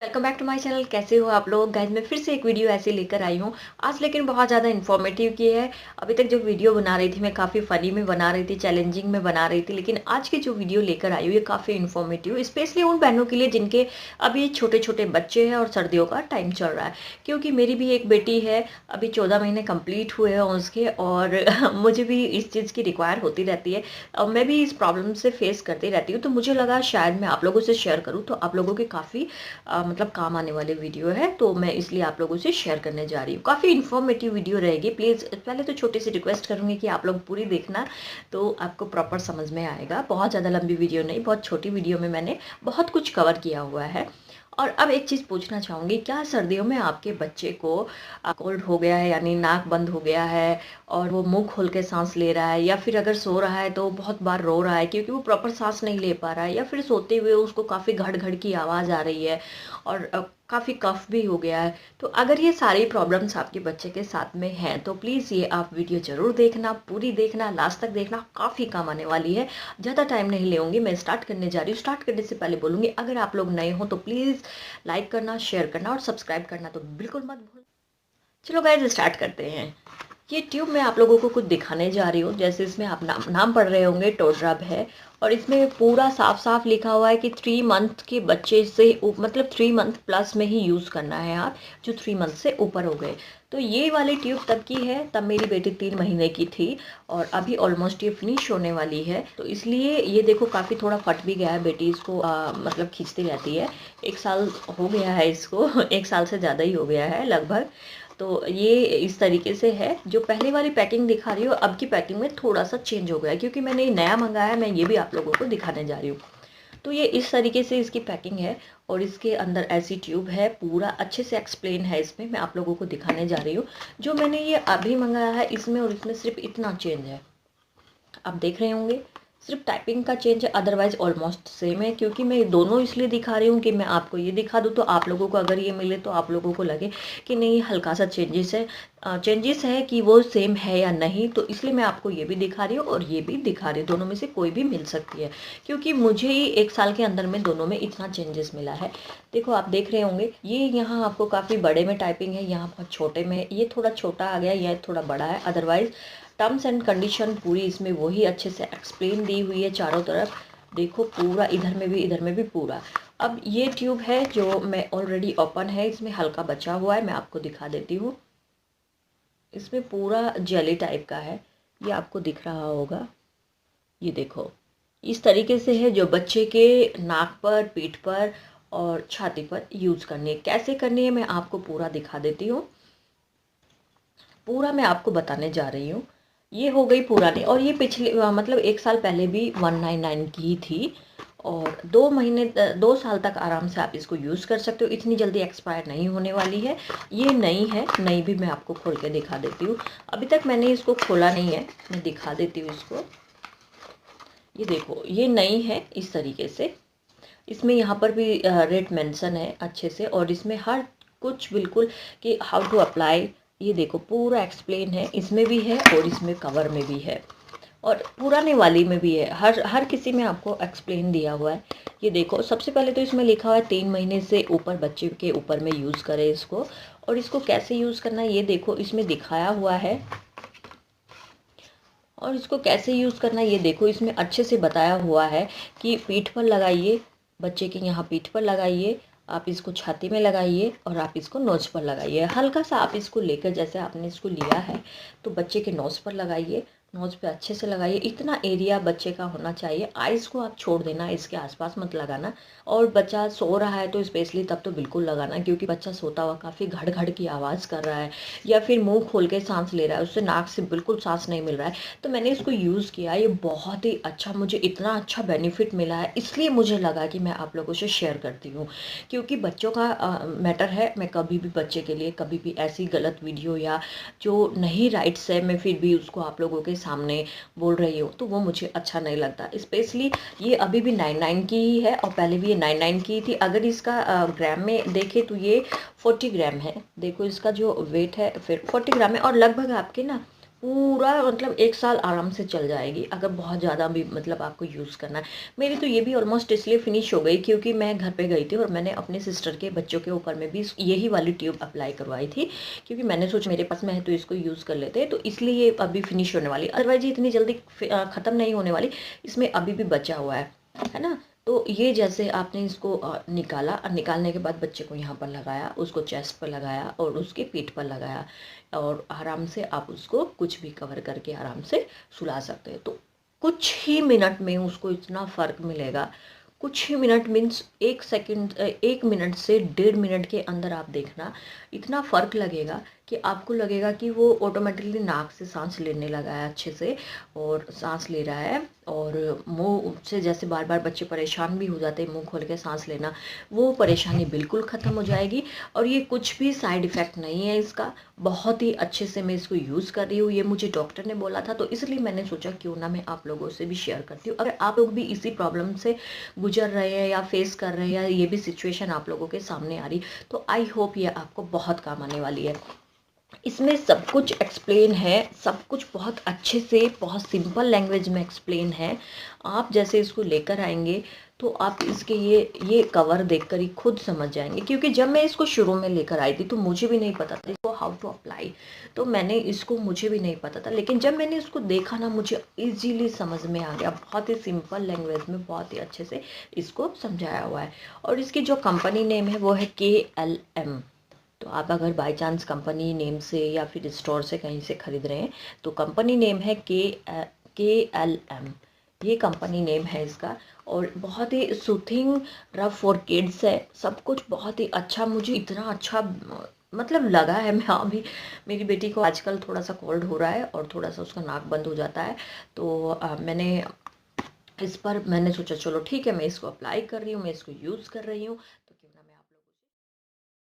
Welcome back to my channel. कैसे हो आप लोग गाइज? मैं फिर से एक वीडियो ऐसे लेकर आई हूँ आज, लेकिन बहुत ज़्यादा इन्फॉर्मेटिव की है। अभी तक जो वीडियो बना रही थी मैं काफ़ी फ़नी में बना रही थी, चैलेंजिंग में बना रही थी, लेकिन आज की जो वीडियो लेकर आई हूँ ये काफ़ी इन्फॉर्मेटिव, स्पेशली उन बहनों के लिए जिनके अभी छोटे छोटे बच्चे हैं और सर्दियों का टाइम चल रहा है। क्योंकि मेरी भी एक बेटी है, अभी 14 महीने कम्प्लीट हुए हैं उसके, और मुझे भी इस चीज़ की रिक्वायर होती रहती है। मैं भी इस प्रॉब्लम से फेस करती रहती हूँ, तो मुझे लगा शायद मैं आप लोगों से शेयर करूँ तो आप लोगों के काफ़ी मतलब काम आने वाले वीडियो है, तो मैं इसलिए आप लोगों से शेयर करने जा रही हूँ। काफ़ी इन्फॉर्मेटिव वीडियो रहेगी। प्लीज़ पहले तो छोटी सी रिक्वेस्ट करूँगी कि आप लोग पूरी देखना, तो आपको प्रॉपर समझ में आएगा। बहुत ज़्यादा लंबी वीडियो नहीं, बहुत छोटी वीडियो में मैंने बहुत कुछ कवर किया हुआ है। और अब एक चीज़ पूछना चाहूँगी, क्या सर्दियों में आपके बच्चे को कोल्ड हो गया है, यानी नाक बंद हो गया है और वो मुंह खोल के सांस ले रहा है, या फिर अगर सो रहा है तो बहुत बार रो रहा है क्योंकि वो प्रॉपर सांस नहीं ले पा रहा है, या फिर सोते हुए उसको काफ़ी घड़ घड़ की आवाज़ आ रही है और काफ़ी कफ भी हो गया है? तो अगर ये सारी प्रॉब्लम्स आपके बच्चे के साथ में हैं तो प्लीज़ ये आप वीडियो ज़रूर देखना, पूरी देखना, लास्ट तक देखना, काफ़ी काम आने वाली है। ज़्यादा टाइम नहीं लेंगी, मैं स्टार्ट करने जा रही हूँ। स्टार्ट करने से पहले बोलूँगी, अगर आप लोग नए हो तो प्लीज़ लाइक करना, शेयर करना और सब्सक्राइब करना तो बिल्कुल मत भूलना। चलो गाइज स्टार्ट करते हैं। ये ट्यूब मैं आप लोगों को कुछ दिखाने जा रही हूँ। जैसे इसमें आप नाम नाम पढ़ रहे होंगे, टोड्रब है, और इसमें पूरा साफ साफ लिखा हुआ है कि 3 मंथ के बच्चे से मतलब 3 मंथ प्लस में ही यूज़ करना है आप, जो 3 मंथ से ऊपर हो गए। तो ये वाली ट्यूब तब की है, तब मेरी बेटी 3 महीने की थी, और अभी ऑलमोस्ट ये फिनिश होने वाली है। तो इसलिए ये देखो काफ़ी थोड़ा फट भी गया है। बेटी इसको मतलब खींचती रहती है। 1 साल हो गया है इसको 1 साल से ज़्यादा ही हो गया है लगभग। तो ये इस तरीके से है। जो पहले वाली पैकिंग दिखा रही हूँ, अब की पैकिंग में थोड़ा सा चेंज हो गया है क्योंकि मैंने नया मंगाया है। मैं ये भी आप लोगों को दिखाने जा रही हूँ। तो ये इस तरीके से इसकी पैकिंग है, और इसके अंदर ऐसी ट्यूब है। पूरा अच्छे से एक्सप्लेन है इसमें, मैं आप लोगों को दिखाने जा रही हूँ। जो मैंने ये अभी मंगाया है इसमें और इसमें सिर्फ इतना चेंज है, आप देख रहे होंगे। सिर्फ टाइपिंग का चेंज है, अदरवाइज ऑलमोस्ट सेम है। क्योंकि मैं दोनों इसलिए दिखा रही हूँ कि मैं आपको ये दिखा दूँ तो आप लोगों को अगर ये मिले तो आप लोगों को लगे कि नहीं हल्का सा चेंजेस है कि वो सेम है या नहीं। तो इसलिए मैं आपको ये भी दिखा रही हूँ और ये भी दिखा रही हूँ, दोनों में से कोई भी मिल सकती है। क्योंकि मुझे ही 1 साल के अंदर में दोनों में इतना चेंजेस मिला है। देखो आप देख रहे होंगे, ये यहाँ आपको काफ़ी बड़े में टाइपिंग है, यहाँ बहुत छोटे में, ये थोड़ा छोटा आ गया, यह थोड़ा बड़ा है। अदरवाइज टर्म्स एंड कंडीशन पूरी इसमें वही अच्छे से एक्सप्लेन दी हुई है चारों तरफ। देखो पूरा, इधर में भी पूरा। अब ये ट्यूब है जो मैं ऑलरेडी ओपन है, इसमें हल्का बचा हुआ है, मैं आपको दिखा देती हूँ। इसमें पूरा जेली टाइप का है, ये आपको दिख रहा होगा। ये देखो इस तरीके से है, जो बच्चे के नाक पर, पीठ पर और छाती पर यूज़ करनी है। कैसे करनी है मैं आपको पूरा दिखा देती हूँ। पूरा मैं आपको बताने जा रही हूँ। ये हो गई पुरानी, और ये पिछले मतलब 1 साल पहले भी 199 की ही थी, और 2 महीने 2 साल तक आराम से आप इसको यूज़ कर सकते हो। इतनी जल्दी एक्सपायर नहीं होने वाली है। ये नई है, नई भी मैं आपको खोल के दिखा देती हूँ। अभी तक मैंने इसको खोला नहीं है, मैं दिखा देती हूँ इसको। ये देखो ये नई है इस तरीके से। इसमें यहाँ पर भी रेट मेंशन है अच्छे से, और इसमें हर कुछ बिल्कुल कि हाउ टू अप्लाई, ये देखो पूरा एक्सप्लेन है। इसमें भी है और इसमें कवर में भी है, और पुराने वाली में भी है। हर हर किसी में आपको एक्सप्लेन दिया हुआ है। ये देखो सबसे पहले तो इसमें लिखा हुआ है 3 महीने से ऊपर बच्चे के ऊपर में यूज़ करें इसको, और इसको कैसे यूज़ करना है ये देखो इसमें दिखाया हुआ है। और इसको कैसे यूज़ करना है ये देखो इसमें अच्छे से बताया हुआ है कि पीठ पर लगाइए, बच्चे के यहाँ पीठ पर लगाइए, आप इसको छाती में लगाइए, और आप इसको नोज़ पर लगाइए। हल्का सा आप इसको लेकर, जैसे आपने इसको लिया है तो बच्चे के नोज़ पर लगाइए, नोज़ पे अच्छे से लगाइए। इतना एरिया बच्चे का होना चाहिए। आइज़ को आप छोड़ देना, इसके आसपास मत लगाना। और बच्चा सो रहा है तो स्पेशली तब तो बिल्कुल लगाना, क्योंकि बच्चा सोता हुआ काफ़ी घड़ घड़ की आवाज़ कर रहा है, या फिर मुंह खोल के सांस ले रहा है, उससे नाक से बिल्कुल सांस नहीं मिल रहा है। तो मैंने इसको यूज़ किया, ये बहुत ही अच्छा, मुझे इतना अच्छा बेनिफिट मिला है, इसलिए मुझे लगा कि मैं आप लोगों से शेयर करती हूँ। क्योंकि बच्चों का मैटर है। मैं कभी भी बच्चे के लिए कभी भी ऐसी गलत वीडियो या जो नहीं राइट्स है, मैं फिर भी उसको आप लोगों के सामने बोल रही हूँ, तो वो मुझे अच्छा नहीं लगता। स्पेशली ये अभी भी 99 की ही है, और पहले भी ये 99 की थी। अगर इसका ग्राम में देखें तो ये 40 ग्राम है। देखो इसका जो वेट है फिर 40 ग्राम है, और लगभग आपके ना पूरा मतलब 1 साल आराम से चल जाएगी, अगर बहुत ज़्यादा भी मतलब आपको यूज़ करना है। मेरी तो ये भी ऑलमोस्ट इसलिए फिनिश हो गई क्योंकि मैं घर पे गई थी और मैंने अपने सिस्टर के बच्चों के ऊपर में भी यही वाली ट्यूब अप्लाई करवाई थी, क्योंकि मैंने सोचा मेरे पास में है तो इसको यूज़ कर लेते हैं, तो इसलिए ये अभी फिनिश होने वाली, अदरवाइज़ ये इतनी जल्दी ख़त्म नहीं होने वाली, इसमें अभी भी बचा हुआ है ना। तो ये जैसे आपने इसको निकाला और निकालने के बाद बच्चे को यहाँ पर लगाया, उसको चेस्ट पर लगाया और उसके पीठ पर लगाया, और आराम से आप उसको कुछ भी कवर करके आराम से सुला सकते हैं। तो कुछ ही मिनट में उसको इतना फ़र्क मिलेगा, कुछ ही मिनट मीन्स 1 सेकंड 1 मिनट से 1.5 मिनट के अंदर आप देखना इतना फ़र्क लगेगा कि आपको लगेगा कि वो ऑटोमेटिकली नाक से सांस लेने लगा है अच्छे से, और सांस ले रहा है, और मुंह से जैसे बार बार बच्चे परेशान भी हो जाते हैं मुंह खोल के सांस लेना, वो परेशानी बिल्कुल ख़त्म हो जाएगी। और ये कुछ भी साइड इफ़ेक्ट नहीं है इसका, बहुत ही अच्छे से मैं इसको यूज़ कर रही हूँ, ये मुझे डॉक्टर ने बोला था, तो इसलिए मैंने सोचा क्यों ना मैं आप लोगों से भी शेयर करती हूँ। अगर आप लोग भी इसी प्रॉब्लम से गुजर रहे हैं या फेस कर रहे हैं, या ये भी सिचुएशन आप लोगों के सामने आ रही, तो आई होप ये आपको बहुत काम आने वाली है। इसमें सब कुछ एक्सप्लेन है, सब कुछ बहुत अच्छे से बहुत सिंपल लैंग्वेज में एक्सप्लेन है। आप जैसे इसको लेकर आएंगे तो आप इसके ये कवर देखकर ही खुद समझ जाएंगे, क्योंकि जब मैं इसको शुरू में लेकर आई थी तो मुझे भी नहीं पता था इसको हाउ टू अप्लाई, तो मैंने इसको मुझे भी नहीं पता था, लेकिन जब मैंने इसको देखा ना मुझे इजीली समझ में आ गया, बहुत ही सिंपल लैंग्वेज में बहुत ही अच्छे से इसको समझाया हुआ है। और इसकी जो कंपनी नेम है वो है KLM। तो आप अगर बाय चांस कंपनी नेम से या फिर स्टोर से कहीं से ख़रीद रहे हैं तो कंपनी नेम है KLM, ये कंपनी नेम है इसका। और बहुत ही सूथिंग रफ फॉर किड्स है, सब कुछ बहुत ही अच्छा, मुझे इतना अच्छा मतलब लगा है। मैं अभी मेरी बेटी को आजकल थोड़ा सा कोल्ड हो रहा है और थोड़ा सा उसका नाक बंद हो जाता है, तो मैंने इस पर मैंने सोचा चलो ठीक है मैं इसको अप्लाई कर रही हूँ, मैं इसको यूज़ कर रही हूँ।